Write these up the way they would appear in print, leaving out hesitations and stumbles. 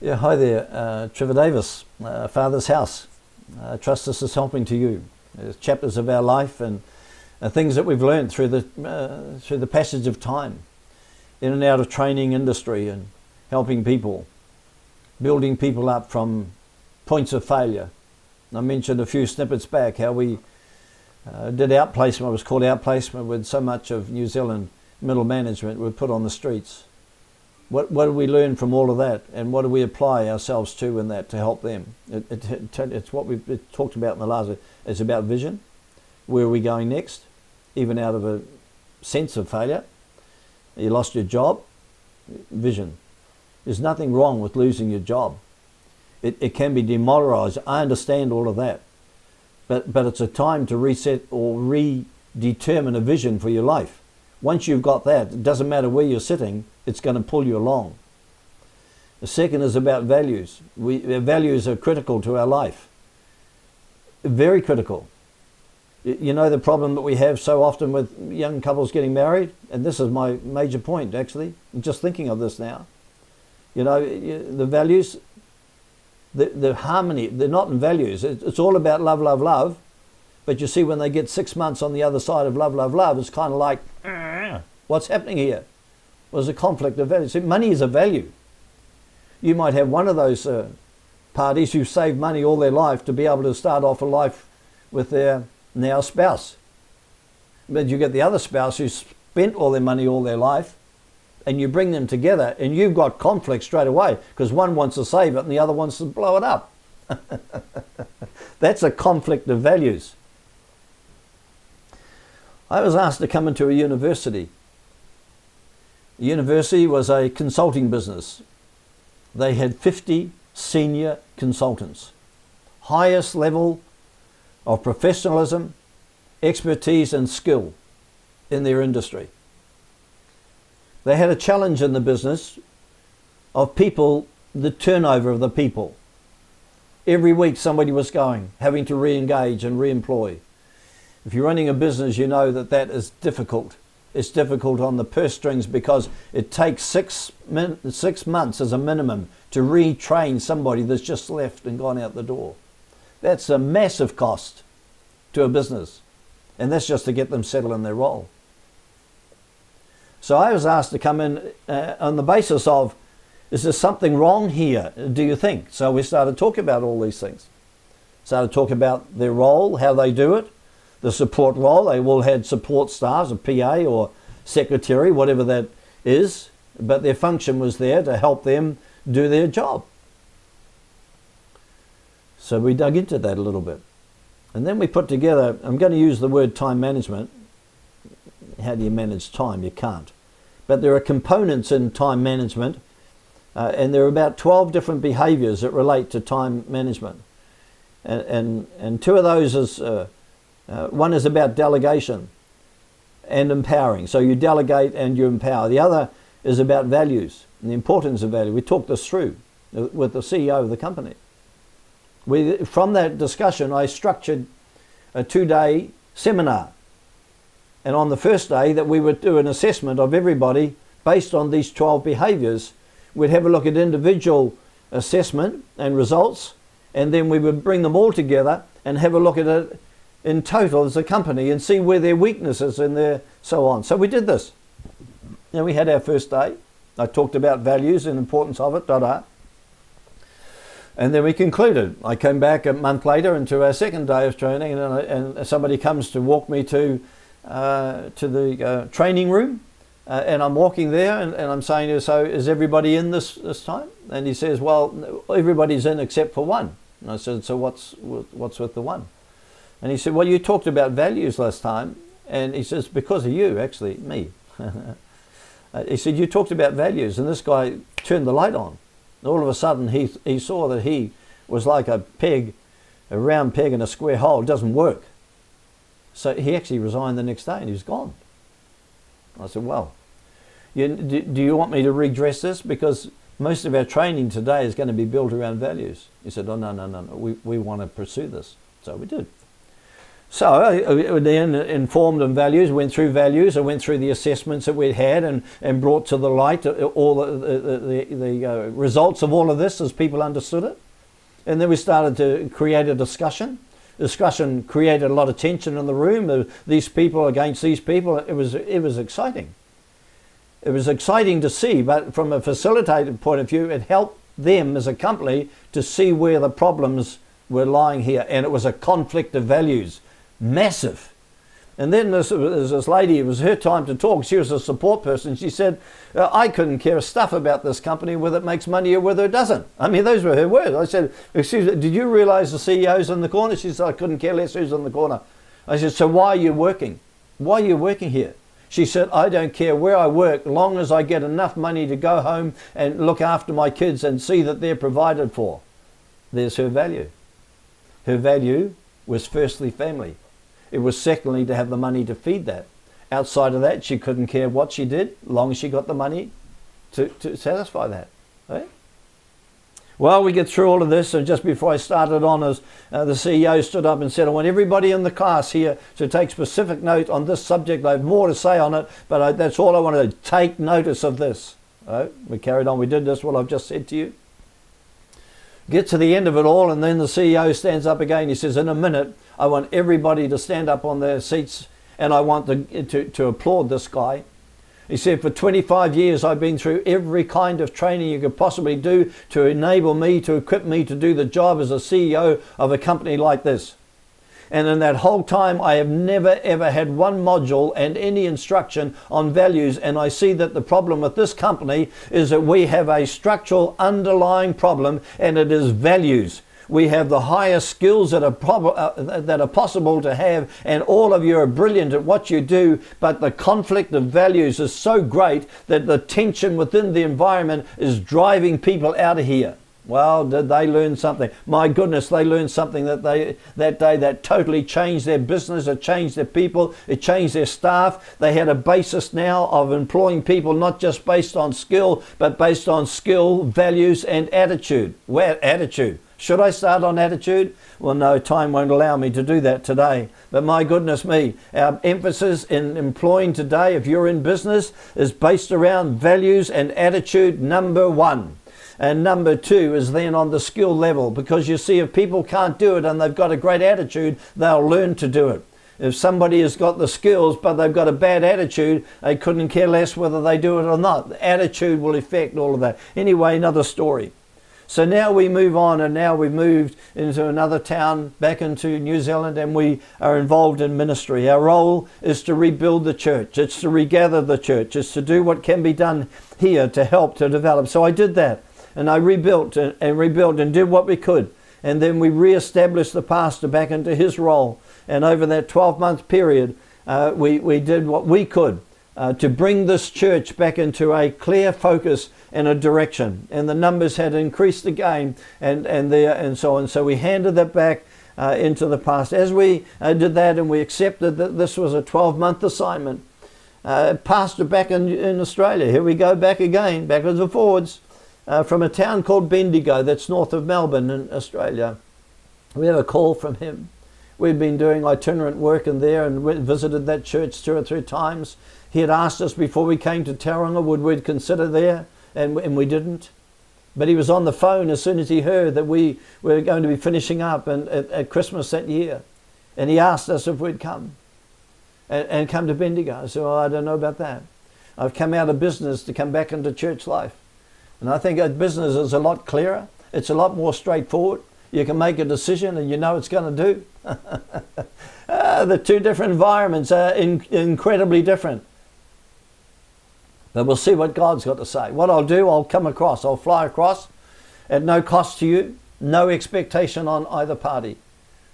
Yeah, hi there, Trevor Davis, Father's House. Trust us is helping to you. There's chapters of our life and things that we've learned through the passage of time, in and out of training industry and helping people, building people up from points of failure. I mentioned a few snippets back how we did outplacement. It was called outplacement when so much of New Zealand middle management were put on the streets. What do we learn from all of that, and what do we apply ourselves to in that to help them? It's what we've talked about in the last. It's about vision. Where are we going next? Even out of a sense of failure. You lost your job. Vision. There's nothing wrong with losing your job. It can be demoralised. I understand all of that. But it's a time to reset or redetermine a vision for your life. Once you've got that, it doesn't matter where you're sitting, it's going to pull you along. The second is about values. Our values are critical to our life. Very critical. You know the problem that we have so often with young couples getting married? And this is my major point, actually. I'm just thinking of this now. You know, the values, the harmony, they're not in values. It's all about love, love, love. But you see, when they get 6 months on the other side of love, love, love, it's kind of like, what's happening here? Well, there's a conflict of values. See, money is a value. You might have one of those parties who saved money all their life to be able to start off a life with their now spouse. But you get the other spouse who spent all their money all their life, and you bring them together, and you've got conflict straight away because one wants to save it and the other wants to blow it up. That's a conflict of values. I was asked to come into a university. The university was a consulting business. They had 50 senior consultants, highest level of professionalism, expertise and skill in their industry. They had a challenge in the business of people, the turnover of the people. Every week somebody was going, having to re-engage and re-employ. If you're running a business, you know that is difficult. It's difficult on the purse strings because it takes 6 months as a minimum to retrain somebody that's just left and gone out the door. That's a massive cost to a business. And that's just to get them settled in their role. So I was asked to come in on the basis of, is there something wrong here, do you think? So we started talking about all these things. Started talking about their role, how they do it, the support role. They all had support staffs, a PA or secretary, whatever that is, but their function was there to help them do their job. So we dug into that a little bit. And then we put together, I'm going to use the word time management. How do you manage time? You can't. But there are components in time management, and there are about 12 different behaviours that relate to time management. And two of those is, one is about delegation and empowering. So you delegate and you empower. The other is about values and the importance of value. We talked this through with the CEO of the company. From that discussion, I structured a 2-day seminar. And on the first day that we would do an assessment of everybody based on these 12 behaviours, we'd have a look at individual assessment and results, and then we would bring them all together and have a look at it in total as a company and see where their weaknesses and their so on. So we did this. And we had our first day. I talked about values and the importance of it, And then we concluded. I came back a month later into our second day of training, and somebody comes to walk me to the training room, and I'm walking there, and I'm saying, so is everybody in this time? And he says, well, everybody's in except for one. And I said, so what's with the one? And he said, well, you talked about values last time. And he says, because of you, actually, me. He said, you talked about values, and this guy turned the light on. All of a sudden, he saw that he was like a round peg in a square hole. It doesn't work. So he actually resigned the next day and he was gone. I said, well, do you want me to redress this? Because most of our training today is going to be built around values. He said, oh, no. We want to pursue this. So we did. So I then informed on values, went through values, I went through the assessments that we'd had and brought to the light all the results of all of this as people understood it. And then we started to create a discussion. Discussion created a lot of tension in the room, these people against these people. It was exciting. It was exciting to see, but from a facilitated point of view, it helped them as a company to see where the problems were lying here. And it was a conflict of values. Massive. And then this lady, it was her time to talk. She was a support person. She said, I couldn't care a stuff about this company, whether it makes money or whether it doesn't. I mean, those were her words. I said, excuse me, did you realize the CEO's in the corner? She said, I couldn't care less who's in the corner. I said, so why are you working? Why are you working here? She said, I don't care where I work, long as I get enough money to go home and look after my kids and see that they're provided for. There's her value. Her value was firstly family. It was secondly to have the money to feed that. Outside of that, she couldn't care what she did, long as she got the money to satisfy that. Right? Well, we get through all of this, and just before I started on, as the CEO stood up and said, I want everybody in the class here to take specific note on this subject. I have more to say on it, but that's all I want to do. Take notice of this. Right? We carried on. We did this, what I've just said to you. Get to the end of it all, and then the CEO stands up again. He says, in a minute, I want everybody to stand up on their seats, and I want to applaud this guy. He said, for 25 years, I've been through every kind of training you could possibly do to enable me, to equip me to do the job as a CEO of a company like this. And in that whole time, I have never ever had one module and any instruction on values. And I see that the problem with this company is that we have a structural underlying problem, and it is values. We have the highest skills that are possible to have, and all of you are brilliant at what you do, but the conflict of values is so great that the tension within the environment is driving people out of here. Well, did they learn something? My goodness, they learned something that day that totally changed their business, it changed their people, it changed their staff. They had a basis now of employing people not just based on skill, but based on skill, values, and attitude. Where attitude? Should I start on attitude? Well, no, time won't allow me to do that today. But my goodness me, our emphasis in employing today, if you're in business, is based around values and attitude, number one. And number two is then on the skill level, because you see, if people can't do it and they've got a great attitude, they'll learn to do it. If somebody has got the skills but they've got a bad attitude, they couldn't care less whether they do it or not. The attitude will affect all of that. Anyway, another story. So now we move on, and now we've moved into another town, back into New Zealand, and we are involved in ministry. Our role is to rebuild the church. It's to regather the church. It's to do what can be done here to help to develop. So I did that, and I rebuilt and did what we could. And then we re-established the pastor back into his role. And over that 12-month period, we did what we could to bring this church back into a clear focus and a direction. And the numbers had increased again and so on. So we handed that back into the past. As we did that, and we accepted that this was a 12-month assignment, pastor back in Australia. Here we go back again, backwards and forwards, from a town called Bendigo that's north of Melbourne in Australia. We have a call from him. We'd been doing itinerant work in there and visited that church 2 or 3 times. He had asked us before we came to Tauranga would we consider there, and we didn't. But he was on the phone as soon as he heard that we were going to be finishing up at Christmas that year. And he asked us if we'd come and come to Bendigo. I said, well, I don't know about that. I've come out of business to come back into church life. And I think that business is a lot clearer. It's a lot more straightforward. You can make a decision and you know it's going to do. The two different environments are incredibly different. But we'll see what God's got to say. What I'll do, I'll fly across at no cost to you, no expectation on either party.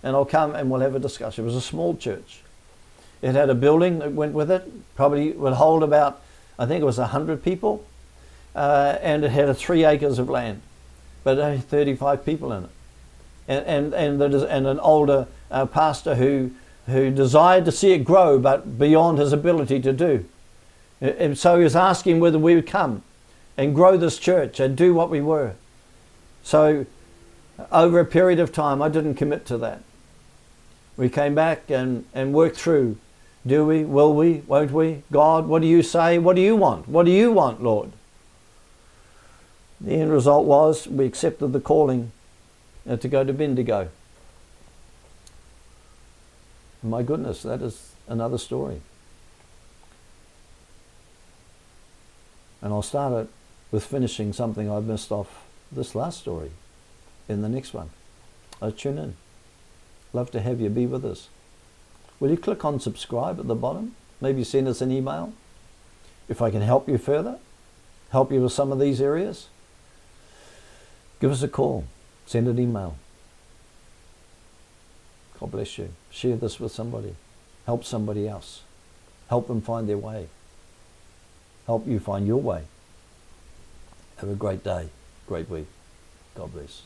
And I'll come and we'll have a discussion. It was a small church. It had a building that went with it, probably would hold about, I think it was 100 people. And it had 3 acres of land, but only 35 people in it. And an older pastor who desired to see it grow, but beyond his ability to do. And so he was asking whether we would come and grow this church and do what we were. So over a period of time, I didn't commit to that. We came back and worked through. Do we? Will we? Won't we? God, what do you say? What do you want? What do you want, Lord? The end result was we accepted the calling to go to Bendigo. My goodness, that is another story. And I'll start it with finishing something I've missed off this last story in the next one. Tune in. Love to have you be with us. Will you click on subscribe at the bottom? Maybe send us an email. If I can help you further, help you with some of these areas, give us a call. Send an email. God bless you. Share this with somebody. Help somebody else. Help them find their way. Help you find your way. Have a great day, great week. God bless.